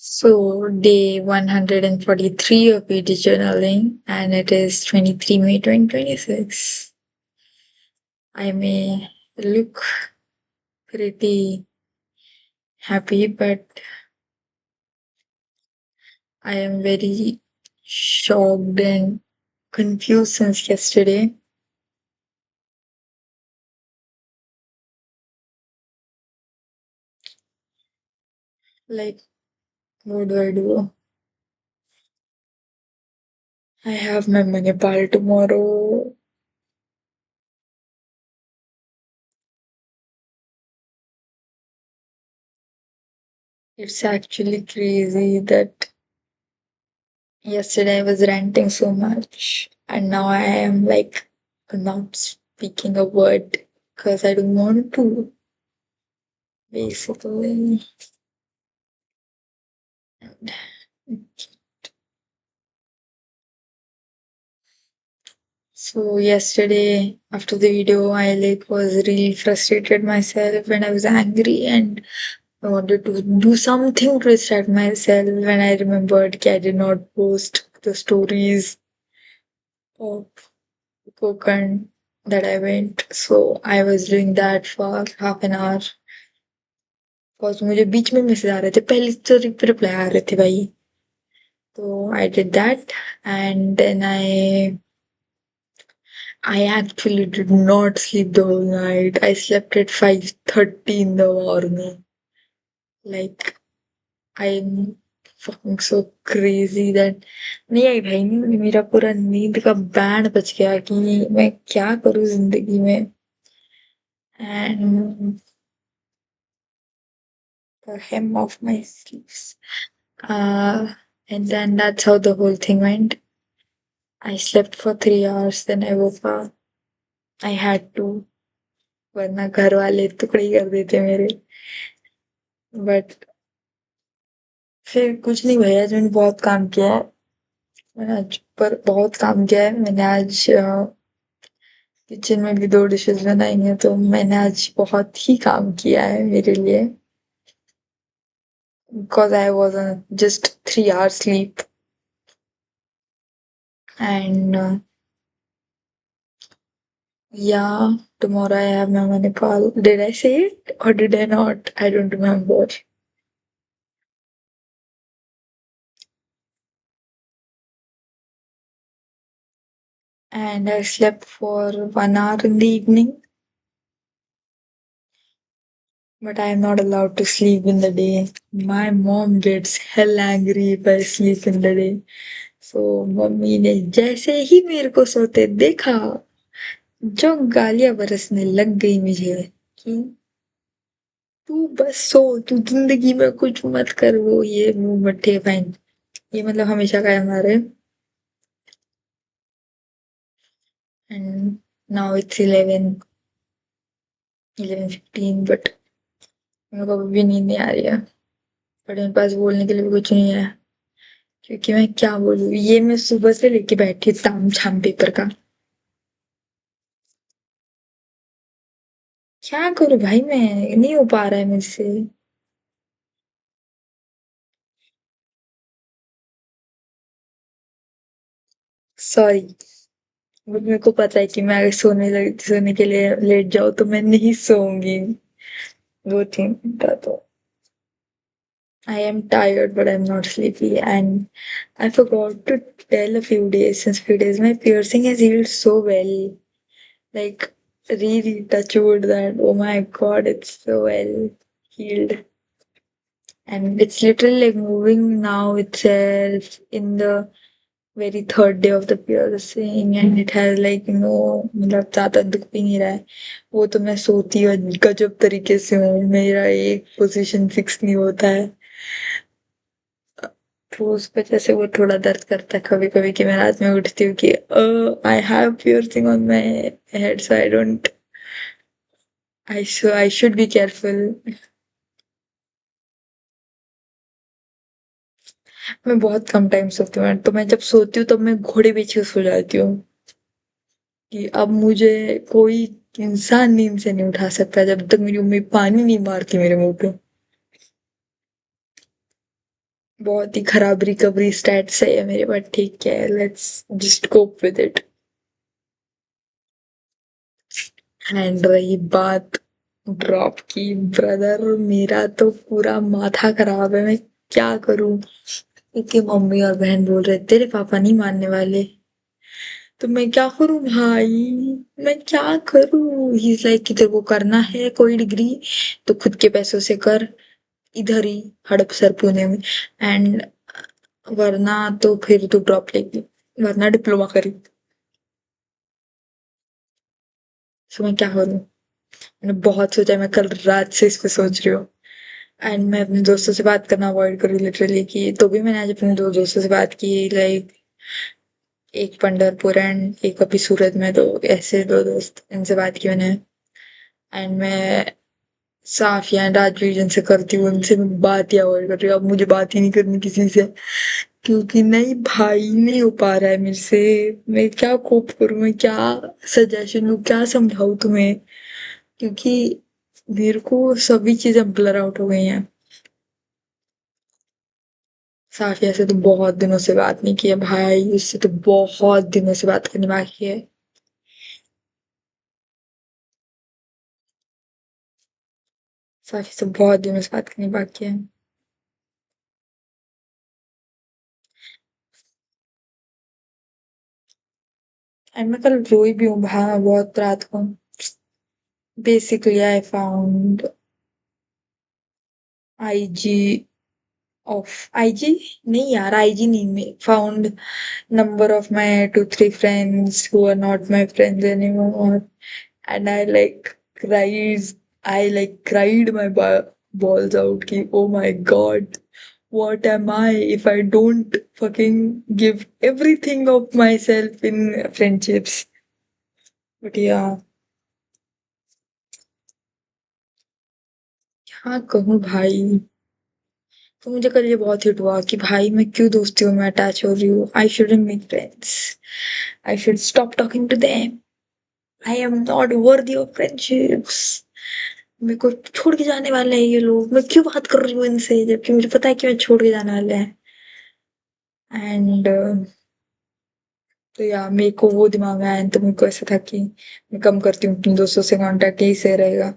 So, day 143 of VD journaling, and it is 23 May 2026. I may look pretty happy, but I am very shocked and confused since yesterday. Like, what do I do? I have my Manipal tomorrow. It's actually crazy that yesterday I was ranting so much, and now I am like not speaking a word because I don't want to, basically. So yesterday after the video, I like was really frustrated myself and I was angry and I wanted to do something to distract myself when I remembered that I did not post the stories of Konkan that I went. So I was doing that for half an hour. Because मुझे बीच में message आ रहे थे, पहले तो reply आ रहे थे भाई। तो I did that and then I actually did not sleep the whole night. I slept at 5:30 in the morning. Like, I'm fucking so crazy that नहीं आई भाई, नहीं मेरा पूरा नींद का बैंड बज गया कि मैं क्या करूँ ज़िंदगी में। And the hem of my sleeves. Uh, and then that's how the whole thing went. I slept for 3 hours, then I woke up. I had to, वरना घर वाले टुकड़े ही कर देते मेरे। बट फिर कुछ नहीं भैया, आज मैंने बहुत काम किया है। मैंने आज पर बहुत काम किया है। मैंने आज किचन में भी 2 डिशेज़ बनाई हैं, तो मैंने आज बहुत ही काम किया है मेरे लिए। Because I was on just 3 hours sleep and yeah, tomorrow I have my Manipal. Did I say it or did I not? I don't remember. And I slept for 1 hour in the evening, but I am not allowed to sleep in the day. My mom gets hell angry if I sleep in the day. So mummy ने जैसे ही मेरे को सोते देखा, जो गालियां बरसने लग गई मुझे कि तू बस सो, तू जिंदगी में कुछ मत कर, वो ये मुंह मट्ठे फाइन। ये मतलब हमेशा का है हमारे। एंड नाउ इट्स 11:15 बट मेरे को अभी भी नींद नहीं आ रही है। बट मेरे पास बोलने के लिए भी कुछ नहीं है, क्योंकि मैं क्या बोलूँ, ये मैं सुबह से लेके बैठी हूँ ताम झाम पेपर का। क्या करूँ भाई, मैं नहीं हो पा रहा है मुझसे। सॉरी, बट मेरे को पता है कि मैं अगर सोने के लिए लेट जाऊँ तो मैं नहीं सोऊंगी। वो थिंग था तो I am tired, but I'm not sleepy. And I forgot to tell a few days, since few days, my piercing has healed so well. Like, really touch wood that, oh my god, it's so well healed. And it's literally like moving now itself in the very third day of the piercing, and it has like मतलब ज़्यादा दुख भी नहीं रहा है। वो तो मैं सोती हूँ गजब तरीके से हूँ, मेरा एक पोजीशन फिक्स नहीं होता है। तो उस वजह से वो थोड़ा दर्द करता है कभी कभी कि मैं रात में उठती हूँ कि I have piercing on my head, so I don't, I should be careful. मैं बहुत कम टाइम सोती हूँ, तो मैं जब सोती हूँ तब मैं घोड़े पीछे के सो जाती हूँ कि अब मुझे कोई इंसान नींद से नहीं उठा सकता जब तक मेरी मम्मी पानी नहीं मारती मेरे मुंह पे। बहुत ही खराब रिकवरी स्टैट्स है मेरे, बट ठीक है, let's just cope with it. And रही बात ड्रॉप की, ब्रदर मेरा तो पूरा माथा खराब है, मैं क्या करूं। क्योंकि मम्मी और बहन बोल रहे तेरे पापा नहीं मानने वाले, तो मैं क्या करूं भाई, मैं क्या करूं। ही इज लाइक कि तेरे को करना है कोई डिग्री तो खुद के पैसों से कर, इधर ही हड़पसर पुणे में, एंड वरना तो फिर तू ड्रॉप लेगी, वरना डिप्लोमा करी। तो मैं क्या करूं, मैंने बहुत सोचा, मैं कल रात से इस पे सोच रही हूँ। एंड मैं अपने दोस्तों से बात करना अवॉइड करूँ लिटरली, कि तो भी मैंने आज अपने दो दोस्तों से बात की, लाइक एक पंढरपुर एंड एक अभी सूरत में, तो ऐसे दो दोस्त, इनसे बात की मैंने। एंड मैं साफिया राजवीर जिनसे करती हूँ उनसे मैं बात ही अवॉइड कर रही हूँ, अब मुझे बात ही नहीं करनी किसी से, क्योंकि नहीं भाई, नहीं हो पा रहा है मेरे से। मैं क्या कोप करूँ, मैं क्या सजेशन दूँ, क्या समझाऊँ तुम्हें, क्योंकि मेरे को सभी चीजें ब्लर आउट हो गई हैं। साफिया से तो बहुत दिनों से बात नहीं की है भाई, उससे तो बहुत दिनों से बात करनी बाकी है। साफिया से बहुत दिनों से बात करनी बाकी है। एंड मैं कल रोई भी हूँ भाई, बहुत रात को। Basically I found IG of IG, नहीं यार आईजी नहीं, मैं found number of my 2 3 friends who are not my friends anymore, and I like cried, I like cried my balls out ki oh my god, what am I if I don't fucking give everything of myself in friendships. But yeah, क्या कहूँ भाई। तो मुझे कल ये बहुत hit हुआ कि भाई मैं क्यों दोस्तियों में अटैच हो रही हूँ, I shouldn't make friends, I should stop talking to them, I am not worthy of friendships. मेरे को छोड़ के जाने वाले हैं ये लोग, मैं क्यों बात कर रही हूँ इनसे जबकि मुझे पता है कि मैं छोड़ के जाने वाले हैं। एंड तो यार मेरे को वो दिमाग में आया, तो मेरे को ऐसा था कि मैं कम करती हूँ अपने दोस्तों से कांटेक्ट, यही सही रहेगा।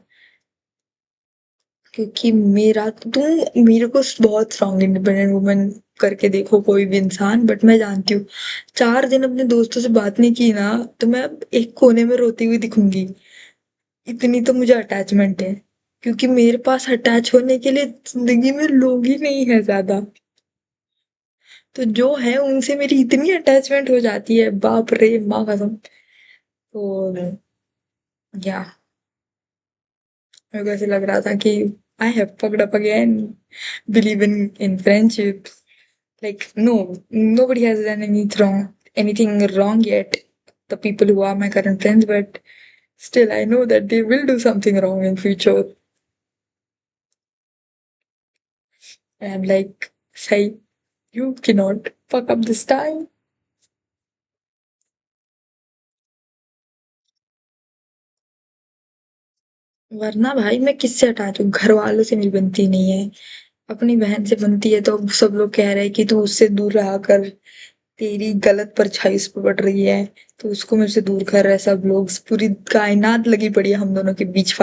क्योंकि मेरे को बहुत स्ट्रांग इंडिपेंडेंट वुमन करके देखो कोई भी इंसान, बट मैं जानती हूँ 4 दिन अपने दोस्तों से बात नहीं की ना, तो मैं एक कोने में रोती हुई दिखूंगी, इतनी तो मुझे अटैचमेंट है। क्योंकि मेरे पास अटैच होने के लिए जिंदगी में लोग ही नहीं है ज्यादा, तो जो है उनसे मेरी इतनी अटैचमेंट हो जाती है, बाप रे माँ कसम। तो या मेरे को ऐसे लग रहा था कि I have fucked up again, believe in friendship, like no, nobody has done anything wrong yet, the people who are my current friends, but still I know that they will do something wrong in future, and I'm like, say you cannot fuck up this time. वरना भाई मैं किससे attach हूँ, घर वालों से मेरी बनती नहीं है, अपनी बहन से बनती है, तो अब सब लोग कह रहे हैं कि तू उससे दूर रहा कर, तेरी गलत परछाई उस पर पड़ रही है, तो उसको मेरे से दूर कर रहा है सब लोग, पूरी कायनात लगी पड़ी है हम दोनों के बीच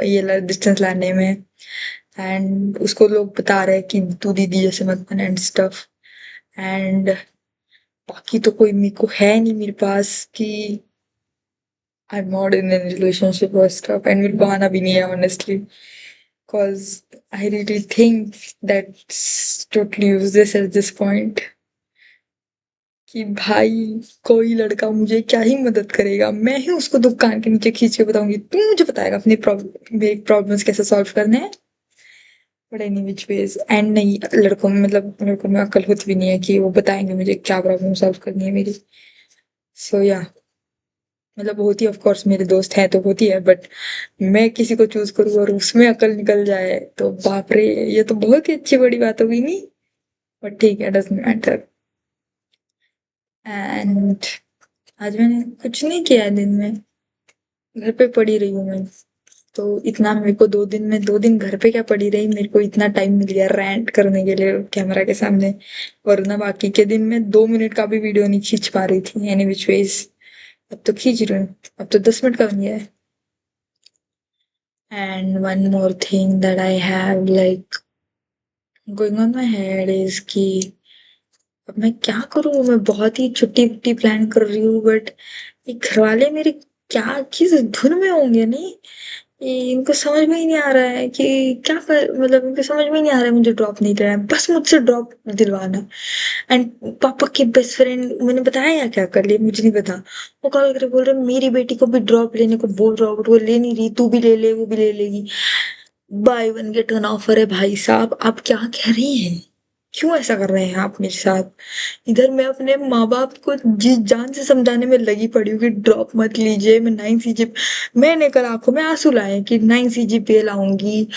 ये डिस्टेंस लाने में। एंड उसको लोग बता रहे हैं कि तू दीदी जैसे मत बन एंड स्टफ। एंड बाकी तो कोई मेरे को है नहीं मेरे पास कि आई am not in an relationship और स्टफ, एंड मेरे को आना भी नहीं है honestly, because I really think that's totally useless at this point, कि भाई कोई लड़का मुझे क्या ही मदद करेगा, मैं ही उसको दुख कान के नीचे खींच के बताऊंगी, तू मुझे बताएगा अपनी प्रॉब्लम, मेरी प्रॉब्लम्स कैसे सॉल्व करने हैं। But any which ways, and नहीं, लड़कों में मतलब लड़कों में अक्ल होती भी नहीं है कि वो बताएंगे मुझे क्या प्रॉब्लम सॉल्व करनी है मेरी। सो या मतलब होती ऑफ कोर्स, मेरे दोस्त हैं तो होती है, बट मैं किसी को चूज करूँ और उसमें अकल निकल जाए तो बाप रे, ये तो बहुत ही अच्छी बड़ी बात हो गई नहीं। बट ठीक है, डजंट मैटर। एंड आज मैंने कुछ नहीं किया है दिन में, घर पे पड़ी रही हूँ मैं। तो इतना मेरे को 2 दिन में 2 दिन घर पे क्या पड़ी रही, मेरे को इतना टाइम मिल गया रैंट करने के लिए कैमरा के सामने। वरना बाकी के दिन में 2 मिनट का भी वीडियो नहीं खींच पा रही थी एनी विच वेज। अब तो खींच रही हूँ। अब तो 10 मिनट का बन गया है। And one more thing that I have like going on my head is कि अब मैं क्या करूँ। मैं बहुत ही छुट्टी वुट्टी प्लान कर रही हूँ, बट ये घर वाले मेरे क्या किस धुन में होंगे नहीं। ये इनको समझ में ही नहीं आ रहा है कि क्या कर, मतलब इनको समझ में ही नहीं आ रहा है मुझे ड्रॉप नहीं देना है, बस मुझसे ड्रॉप दिलवाना। एंड पापा के बेस्ट फ्रेंड मैंने बताया या क्या कर लिया मुझे नहीं पता। वो कॉल करके बोल रहे मेरी बेटी को भी ड्रॉप लेने को बोल रहा हूँ, बट वो ले नहीं रही, तू भी ले ले वो भी ले लेगी। By one get one offer है भाई साहब, आप क्या कह रही हैं। क्यों ऐसा कर रहे हैं आप मेरे साथ। इधर मैं अपने माँ बाप को जी जान से समझाने में लगी पड़ी हूँ कि ड्रॉप मत लीजिए, मैं 9 CGP। मैंने कल आंखों में आंसू लाए कि 9 CGPA लाऊंगी,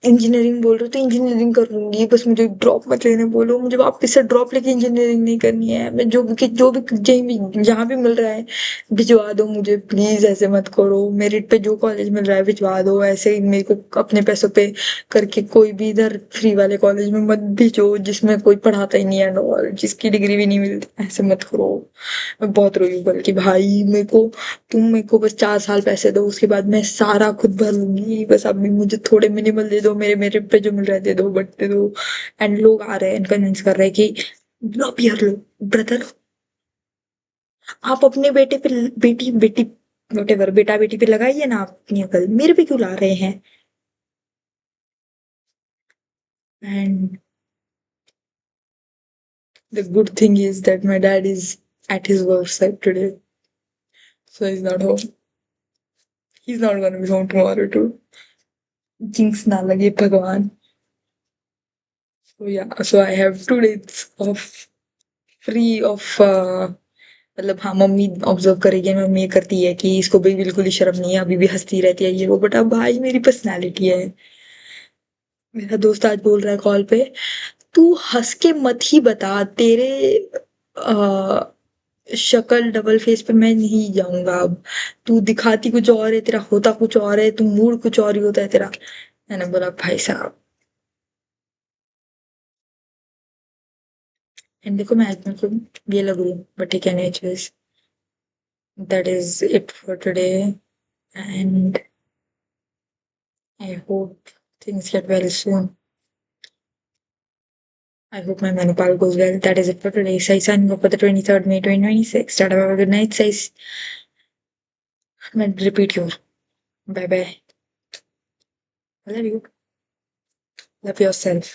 इंजीनियरिंग बोल रहे हो तो इंजीनियरिंग कर लूंगी, बस मुझे ड्रॉप मत लेने बोलो, मुझे वापस से ड्रॉप लेके इंजीनियरिंग नहीं करनी है। मैं जो भी कहीं भी जहाँ भी मिल रहा है भिजवा दो मुझे प्लीज, ऐसे मत करो। मेरिट पे जो कॉलेज मिल रहा है भिजवा दो, ऐसे ही मेरे को अपने पैसों पे करके कोई भी इधर फ्री वाले कॉलेज में मत भेजो जिसमें कोई पढ़ाता ही नहीं है और जिसकी डिग्री भी नहीं मिलती, ऐसे मत करो। मैं बहुत रोई हूँ कल की भाई, तुम मेरे को बस 4 साल पैसे दो, उसके बाद मैं सारा खुद भर लूंगी, बस अभी मुझे थोड़े मिनिमल दे दो, मेरे पे जो मिल रहा है दे दो, बट दे दो। एंड लोग आ रहे हैं कन्विंस कर रहे हैं कि लो यार लो। ब्रदर, आप अपने बेटे पे बेटी बेटी वोटेवर बेटा बेटी पे लगाइए ना आप अपनी अकल, मेरे पे क्यों ला रहे हैं। And the good thing is that my dad is at his work site today, so he's not home. He's not gonna be home tomorrow too. Jinx ना लगे भगवान। So yeah, so I have 2 days of free of मतलब हाँ mummy observe करेगी, mummy ये करती है कि इसको भी बिल्कुल ही शर्म नहीं है, अभी भी हंसती रहती है ये वो, बट अब भाई मेरी पर्सनैलिटी है। मेरा दोस्त आज बोल रहा है कॉल पे, तू हंस के मत ही बता, तेरे शक्ल डबल फेस पे मैं नहीं जाऊंगा अब। तू दिखाती कुछ और है, तेरा होता कुछ और है, तू मूड कुछ और ही होता है तेरा। मैंने बोला भाई साहब। एंड देखो मैं आज मेरे को ये लग रही हूँ, बट ठीक है natures. That is it for today and I hope things get well soon. I hope my Manipal goes well. That is it for today. Sai signing off for the 23rd May 2026. Tata, have a good night. Sai, repeat your bye bye. I love you. Love yourself.